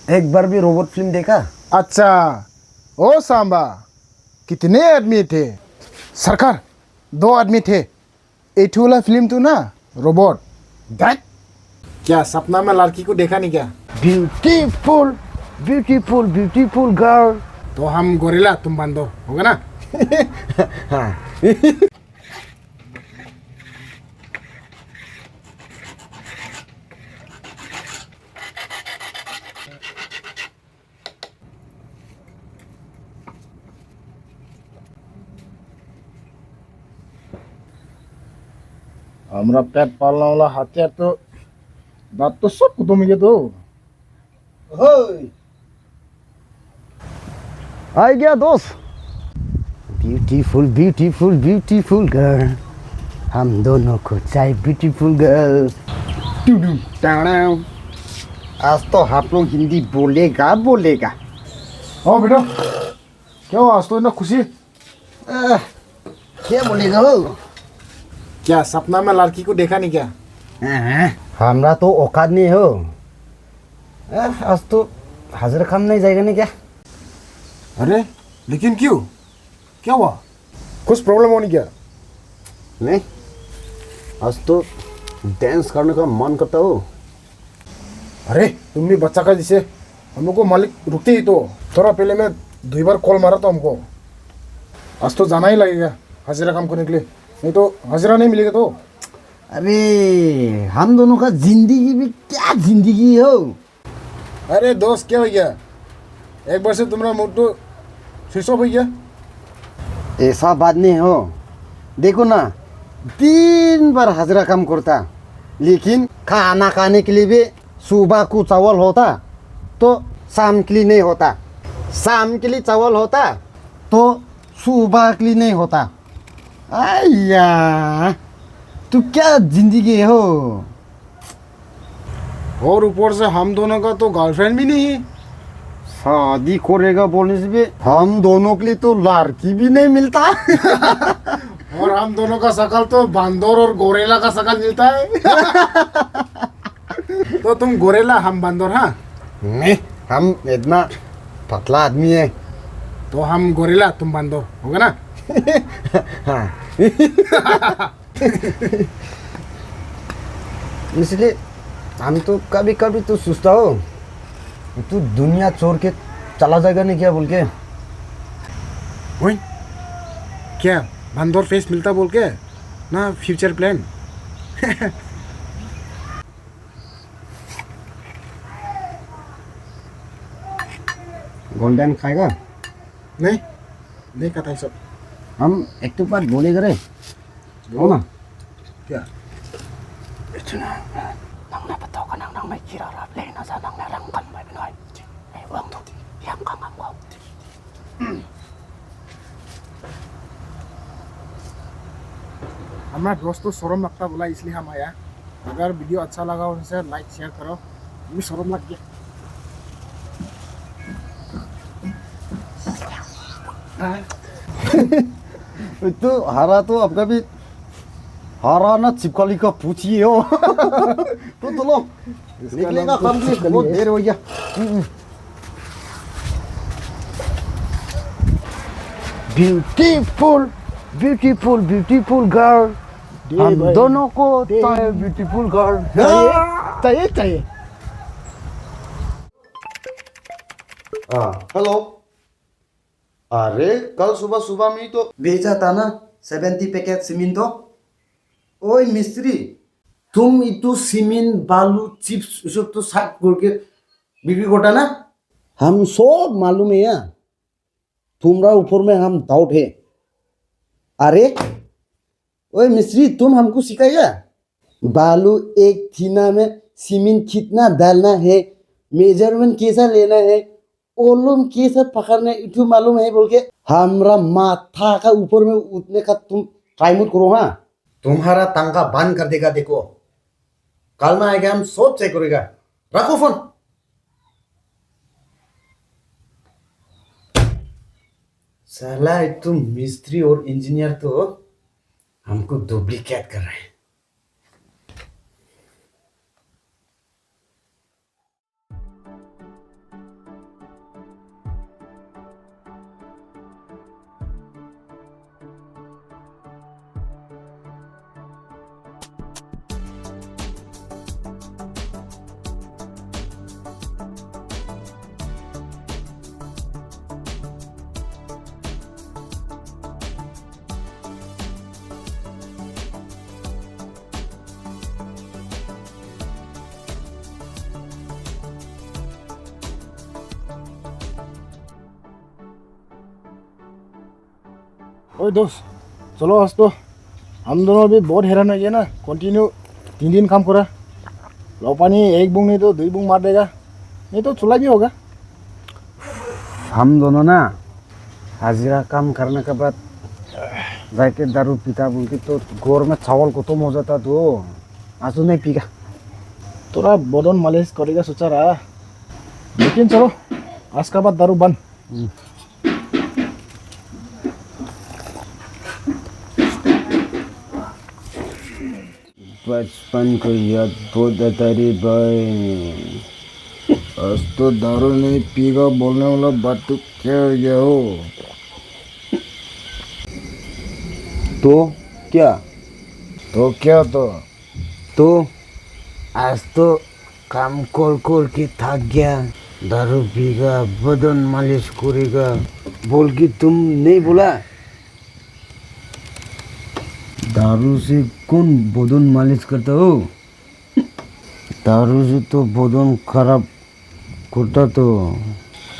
एक बार भी robot film देखा? अच्छा, ओ सांबा, कितने आदमी थे? सरकार, 2 आदमी थे। एठी वाला फिल्म तो ना रोबोट। दैट क्या सपना में लड़की को देखा नहीं क्या? Beautiful beautiful beautiful girl. तो हम गोरिल्ला, तुम बंदर, होगा ना? हाँ। हमारा पेट पालने वाला हथियार तो दांत तो सब कुतुम ये तो। आ गया दोस्त। ब्यूटीफुल ब्यूटीफुल ब्यूटीफुल गर्ल, हम दोनों को चाहिए ब्यूटीफुल गर्ल। आज तो आप लोग हिंदी बोलेगा बोलेगा। हाँ बेटा, क्या हुआ आज तो इतना खुशी? क्या बोलेगा हो? क्या सपना में लड़की को देखा नहीं क्या? हमरा तो औकात नहीं हो। आज तो हाजिर काम नहीं जाएगा नहीं क्या? अरे लेकिन क्यों, क्या हुआ? कुछ प्रॉब्लम होनी क्या? नहीं, आज तो डांस करने का मन करता हो। अरे तुम भी बच्चा का जिसे हम लोग को मालिक रुकते ही तो थोड़ा पहले मैं 2 बार कॉल मारा था हमको। आज तो जाना ही लगेगा हाजिरा काम करने के लिए, नहीं तो हाजिरा नहीं मिलेगा तो। अरे हम दोनों का जिंदगी भी क्या जिंदगी हो। अरे दोस्त क्या हो गया, एक बार से तुम्हारा मूड तो स्विच ऑफ हो गया। ऐसा बात नहीं हो। देखो ना, 3 बार हाजिरा काम करता, लेकिन खाना खाने के लिए भी सुबह को चावल होता तो शाम के लिए नहीं होता, शाम के लिए चावल होता तो सुबह के लिए नहीं होता। आया, तू क्या जिंदगी हो। और ऊपर से हम दोनों का तो गर्लफ्रेंड भी नहीं है। शादी करेगा बोलने से भी हम दोनों के लिए तो लड़की भी नहीं मिलता। और हम दोनों का शकल तो बंदर और गोरेला का शकल मिलता है। तो तुम गोरेला, हम बंदर। हाँ नहीं, हम इतना पतला आदमी है। तो हम गोरेला, तुम बंदर, होगा ना? हाँ। इसलिए हम तो कभी कभी तो सोचता हो तू दुनिया छोड़ के चला जाएगा नहीं क्या बोल के। वही क्या बंदर फेस मिलता बोल के ना, फ्यूचर प्लान। गोल्डन खाएगा? नहीं नहीं खाता है सब। हम एक तो बात बोले करे हो ना क्या? nang napataw ka nang may kirarap lay na sa nang narangkan may binoy. Ay, wang to, yang kang ako. हमारा दोस्त तो शर्म लगता बोला इसलिए हम आया। अगर वीडियो अच्छा लगा उनसे लाइक शेयर करो, मुझे शर्म लग गया। तो हरा तो आपका भी हरा ना छिपकली का पूछिए हो। तो चलो निकलेगा काम से, बहुत देर हो गया। ब्यूटीफुल ब्यूटीफुल ब्यूटीफुल गर्ल, हम दोनों को चाहिए ब्यूटीफुल गर्ल। चाहिए चाहिए। हेलो। अरे कल सुबह सुबह में ही तो भेजा था ना 70 पैकेट सीमेंट। ओए मिस्त्री, तुम इतो सीमेंट बालू चिप्स सब तो साथ करके बिक्री करता ना? हम सब मालूम है यार, तुम्हारा ऊपर में हम डाउट है। अरे ओए मिस्त्री, तुम हमको सिखाइए बालू एक थीना में सीमेंट कितना डालना है, मेजरमेंट कैसा लेना है, ओलम कैसा पकड़ना है, इतना मालूम है बोल के हमरा माथा का ऊपर में उठने का तुम ट्राई मत करो। हाँ, तुम्हारा तंगा बंद कर देगा। देखो कल में आएगा, हम सब चेक करेगा। रखो फोन। साला तुम मिस्त्री और इंजीनियर तो हमको डुप्लीकेट कर रहे हैं। ओए दोस्त, चलो आज तो हम दोनों अभी बहुत हैरान है ना। कंटिन्यू 3 दिन काम करा, लो पानी एक बूंद नहीं तो 2 बूंद मार देगा, नहीं तो चुला भी होगा। हम दोनों ना हाजिरा काम करने के बाद जाके दारू पीता बोल के तो गोर में चावल को तो हो जाता तो आज तो नहीं पीगा। थोड़ा बदन मालिश करेगा सोचा रहा, लेकिन चलो आज का बाद दारू बंद। बचपन को याद बहुत आता रे भाई। आज तो दारू नहीं पीगा बोलने वाला बात तो क्या हो गया हो। तो क्या तो क्या तो आज तो काम कर के थक गया, दारू पीगा बदन मालिश करेगा बोल के तुम नहीं बोला। दारू से कौन बदन मालिश करता हो? दारू से तो बदन खराब करता तो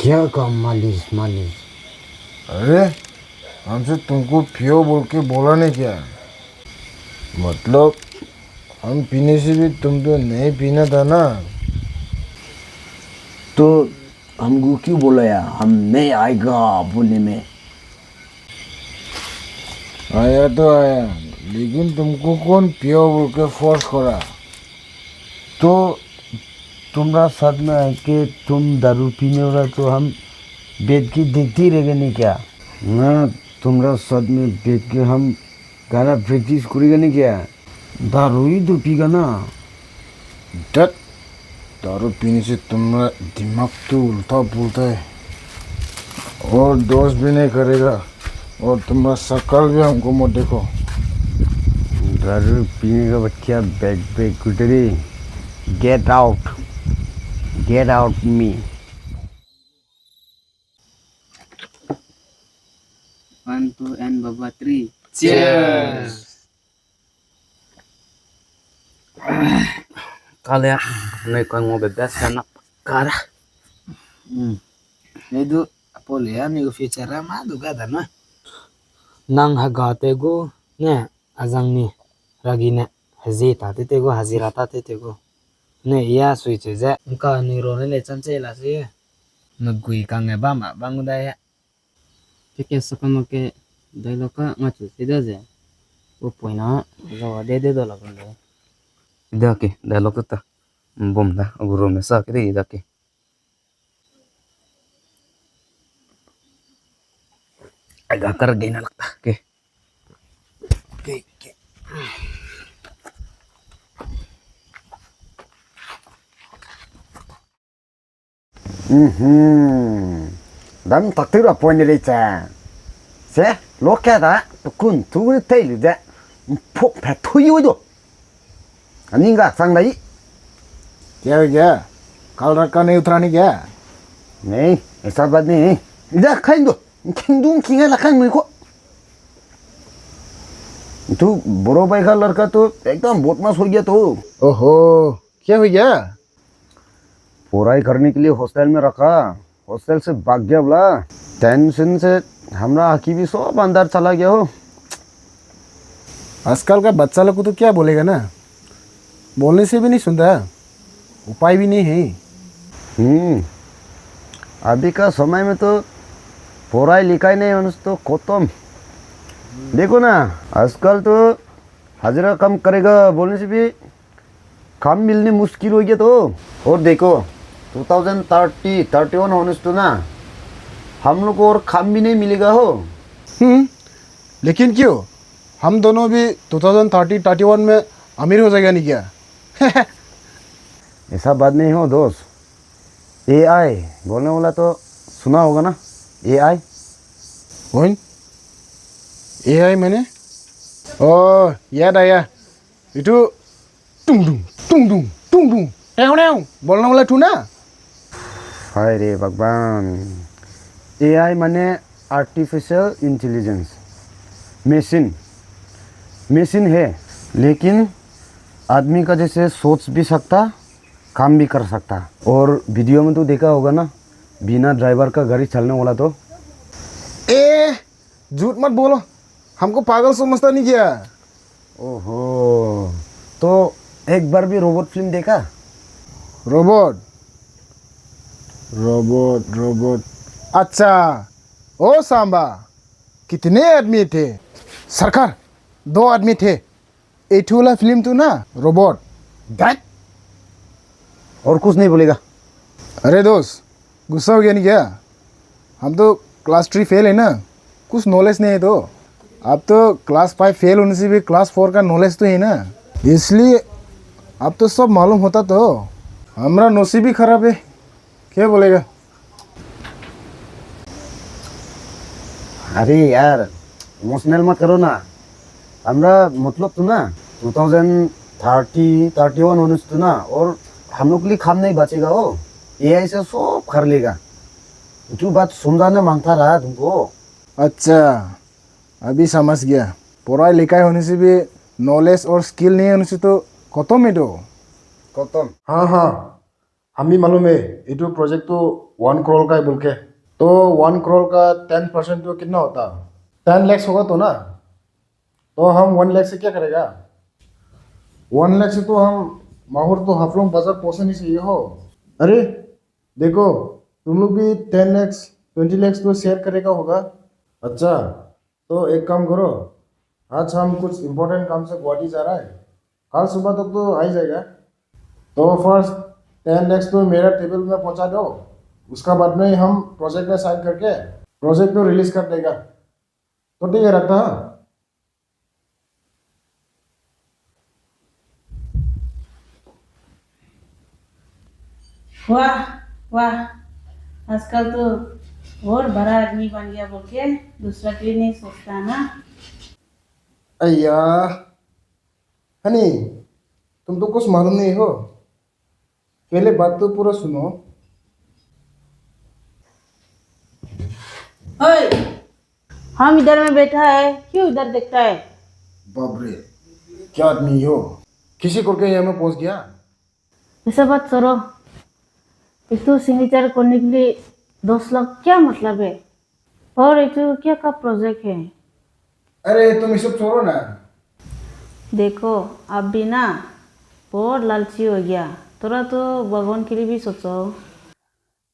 क्या काम मालिश मालिश। अरे हमसे तुमको पियो बोल के बोला नहीं क्या? मतलब हम पीने से भी तुम तो नहीं पीना था ना। तो हमको क्यों बोला यार? हम नहीं आएगा बोलने में। आया तो आया, लेकिन तुमको कौन पियो बोल के फोर्स करा? तो तुम्हारा साथ में आके तुम दारू पीने वाला तो हम बैठ के देखते ही रहेंगे नहीं क्या? ना तुम्हारा साथ में बैठ के हम गाना प्रैक्टिस करेगा नहीं क्या? दारू ही तो पीगा ना। डट, दारू पीने से तुम्हारा दिमाग तो उल्टा पुल्टा है और दोस्त भी नहीं करेगा, और तुम्हारा शक्ल भी हमको मत देखो। दारू पीने का बच्चा बैग पे कुटरी। Get out me. 1, 2, and Baba 3. Cheers! Kalian, may kau mau bebas karena kara. Itu apa lihat nih future mah juga dan mah. Nang hagate go, ne azang ni ragi ne hazita tete go hazirata tete go. Ne iya switch je. Muka ni rone le chance la sih. Nagui kang ba ma bangudaya. Fikir sakano ke dialog ka ngacu sida je. Wo poina jawa de do la bande. Ida ke dialog ta. Bom da guru में सा करे ida ke. agak कर देना लगता के के Dan takdir apa ni leca? Se, lokal dah, tukun tu tail je, pok petuyu itu. Ani enggak sang lagi? क्या हो गया? कल रात का नहीं उतरानी क्या? नहीं, ऐसा बात नहीं। इधर खाइन दो, खिंदूं खिंगा लखान मेरे को। तू बड़ो भाई का लड़का तो एकदम बदमाश हो गया तो। ओहो, क्या हो गया? पढ़ाई करने के लिए हॉस्टल में रखा, हॉस्टल से भाग गया बोला। टेंशन से हमारा आँखी भी सब अंदर चला गया हो। आजकल का बच्चा लोग को तो क्या बोलेगा ना, बोलने से भी नहीं सुनता, उपाय भी नहीं है। अभी का समय में तो पढ़ाई लिखाई नहीं होने तो खत्म। देखो ना, आजकल तो हाजिरा काम करेगा बोलने से भी काम मिलने मुश्किल हो गया तो। और देखो 2030-31 होने से तो ना हम लोग को और काम भी नहीं मिलेगा हो। लेकिन क्यों, हम दोनों भी 2030-31 में अमीर हो जाएगा नहीं क्या? ऐसा बात नहीं हो दोस्त। AI बोलने वाला तो सुना होगा ना, AI। कौन? AI मैंने? ओह, याद आया, itu tung dung टेव बोलने वाला तू ना? हाय रे भगवान, AI माने आर्टिफिशियल इंटेलिजेंस, मशीन है, लेकिन आदमी का जैसे सोच भी सकता, काम भी कर सकता। और वीडियो में तो देखा होगा ना, बिना ड्राइवर का गाड़ी चलने वाला तो। झूठ मत बोलो, हमको पागल समझता नहीं क्या? ओहो, तो एक बार भी रोबोट फिल्म देखा? रोबोट रोबोट रोबोट अच्छा, ओ सांबा, कितने आदमी थे? सरकार, 2 आदमी थे। एठी वाला फिल्म तो ना रोबोट। दैट। और कुछ नहीं बोलेगा? अरे दोस्त, गुस्सा हो गया नहीं क्या? हम तो क्लास 3 फेल है ना, कुछ नॉलेज नहीं है तो। अब तो क्लास 5 फेल होने से भी क्लास 4 का नॉलेज तो है ना, इसलिए अब तो सब मालूम होता तो। हमारा नसीब ही खराब है, क्या बोलेगा? अरे यार, इमोशनल मत करो ना। हमरा मतलब तो ना 2030-31 होने से तो ना, और हम लोग के लिए काम नहीं बचेगा हो। AI से सब कर लेगा। जो बात समझाना मांगता रहा तुमको। अच्छा, अभी समझ गया। पढ़ाई लिखाई होने से भी नॉलेज और स्किल नहीं होने से तो खत्म है तो। खत्म। हाँ हाँ, हम भी मालूम है। ये तो प्रोजेक्ट तो 1 करोड़ का है बोल के। तो 1 करोड़ का 10% तो कितना होता? 10 लाख होगा तो ना। तो हम 1 लाख से क्या करेगा? 1 लाख से तो हम माहौर तो हाफलोंग बाजार पहुंचने नहीं चाहिए हो। अरे देखो, तुम लोग भी 10 लाख 20 लाख तो शेयर करेगा होगा। अच्छा, तो एक काम करो, आज हम कुछ इम्पोर्टेंट काम से गुवाहाटी जा रहा है, कल सुबह तक तो आ ही जाएगा। तो फर्स्ट 10 लाख तो मेरा टेबल में पहुंचा दो, उसका बाद में हम प्रोजेक्ट में साइन करके प्रोजेक्ट को रिलीज कर देगा। तो ठीक है, रखता हाँ। वाह वाह, आजकल तो और बड़ा आदमी बन गया बोल के दूसरा के लिए नहीं सोचता ना। अय्या हनी, तुम तो कुछ मालूम नहीं हो, पहले बात तो पूरा सुनो। ओए, हम इधर में बैठा है, क्यों इधर देखता है? बाप रे, क्या आदमी हो, किसी करके यहाँ में पहुंच गया। ऐसा बात करो, एक तो सिग्नेचर करने के लिए 10 लाख क्या मतलब है? और एक तो क्या का प्रोजेक्ट है? अरे तुम ये सब छोड़ो ना। देखो, आप भी ना बहुत लालची हो गया। थोड़ा तो भगवान के लिए भी सोचो।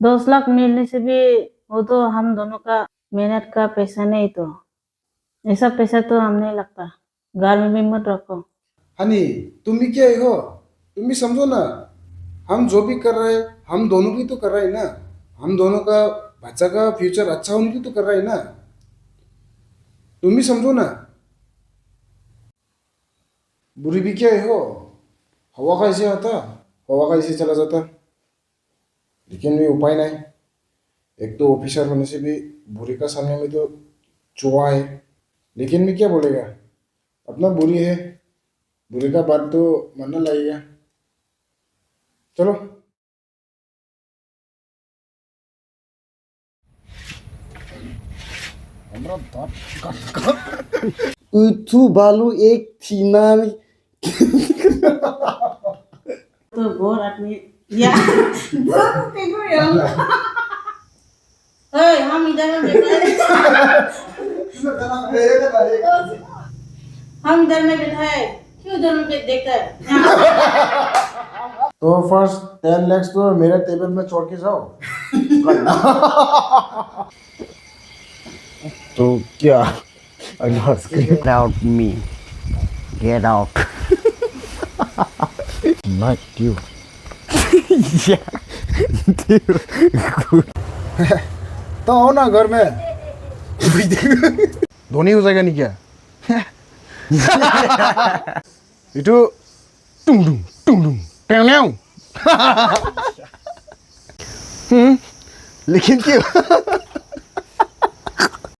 10 लाख मिलने से भी वो तो हम दोनों का मेहनत का पैसा नहीं, तो ऐसा पैसा तो हम नहीं लगता। घर में भी मत रखो। हनी, तुम भी क्या हो, तुम भी समझो ना। हम जो भी कर रहे हैं हम दोनों की तो कर रहे हैं ना। हम दोनों का बच्चा का फ्यूचर अच्छा होने की तो कर रहे हैं ना। तुम भी समझो ना। बुरी भी क्या हो, हवा का ऐसे आता, हवा का ऐसे चला जाता। लेकिन भी उपाय नहीं, एक तो ऑफिसर होने से भी बुरी का सामने में तो चुहा है। लेकिन भी क्या बोलेगा, अपना बुरी है, बुरी का बात तो मानना लगेगा। चलो। उठू बालू एक थीना तो गोर आदमी या ओए, हम इधर में बैठा है। हम इधर में बैठा है, क्यों इधर में देखता है? तो फर्स्ट 10 लाख तो मेरे टेबल में छोड़ के जाओ। तो क्या? Get out me. Get out. Not you. Yeah. Good. तो आओ ना घर में। धोनी हो जाएगा नहीं क्या? इटू टुंग टुंग टुंग टुंग टेंग। लेकिन क्यों?